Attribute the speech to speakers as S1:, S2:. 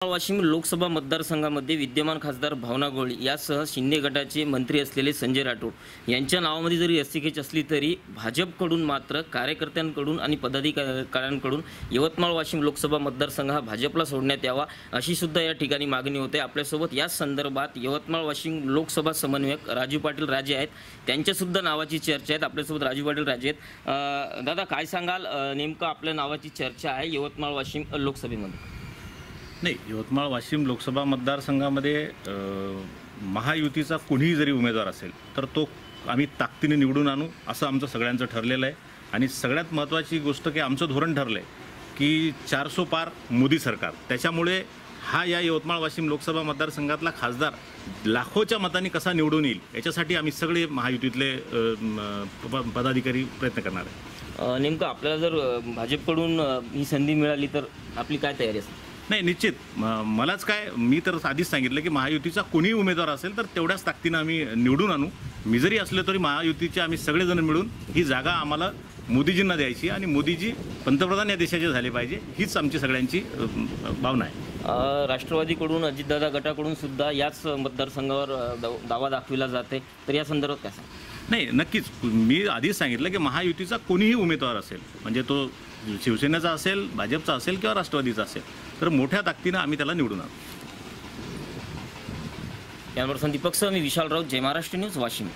S1: वाशिम लोकसभा मतदारसंघामध्ये विद्यमान खासदार भावना गवळी यासह शिंदे गटाचे मंत्री असलेले संजय राठोड यांच्या नावामध्ये जरी रस्सीखेच असली तरी भाजपकडून मात्र कार्यकर्त्यांकडून आणि पदाधिकाऱ्यांकडून यवतमाळ वाशिम लोकसभा मतदारसंघ हा भाजपला सोडण्यात यावा अशी सुद्धा या ठिकाणी मागणी होते। आपल्यासोबत या संदर्भात यवतमाळ वाशिम लोकसभा समन्वयक राजू पाटील राजे आहेत, त्यांच्यासुद्धा नावाची चर्चा आहे। आपल्यासोबत राजू पाटील राजे आहेत। दादा, काय सांगाल, नेमकं आपल्या नावाची चर्चा आहे यवतमाळ वाशिम लोकसभेमध्ये?
S2: नाही, यवतमाळ वाशिम लोकसभा मतदारसंघामध्ये महायुतीचा कोणीही जरी उमेदवार असेल तर तो आम्ही ताकदीने निवडून आणू असं आमचं सगळ्यांचं ठरलेलं आहे। आणि सगळ्यात महत्त्वाची गोष्ट की आमचं धोरण ठरलं आहे की 400 पार मोदी सरकार, त्याच्यामुळे हा या यवतमाळ वाशिम लोकसभा मतदारसंघातला खासदार लाखोच्या मतांनी कसा निवडून येईल याच्यासाठी आम्ही सगळे महायुतीतले पदाधिकारी प्रयत्न करणार आहे।
S1: नेमकं आपल्याला जर भाजपकडून ही संधी मिळाली तर आपली काय तयारी असेल?
S2: नाही, निश्चित मलाच काय, मी तर आधीच सांगितलं की महायुतीचा कोणीही उमेदवार असेल तर तेवढ्याच ताकदीनं आम्ही निवडून आणू। मी जरी असलो तरी महायुतीचे आम्ही सगळेजण मिळून ही जागा आम्हाला मोदीजींना द्यायची आणि मोदीजी पंतप्रधान या देशाचे झाले पाहिजे, हीच आमची सगळ्यांची भावना आहे।
S1: राष्ट्रवादीकडून अजितदादा गटाकडून सुद्धा याच मतदारसंघावर दावा दाखविला जाते, तर या संदर्भात काय सांगा?
S2: नाही, नक्कीच मी आधीच सांगितलं की महायुतीचा कोणीही उमेदवार असेल, म्हणजे तो शिवसेनेचा असेल, भाजपचा असेल किंवा राष्ट्रवादीचा असेल, तर मोठ्या ताकदीनं आम्ही त्याला निवडून आणू।
S1: यावर दीपक सह मी विशाल राऊत, जय महाराष्ट्र न्यूज, वाशिम।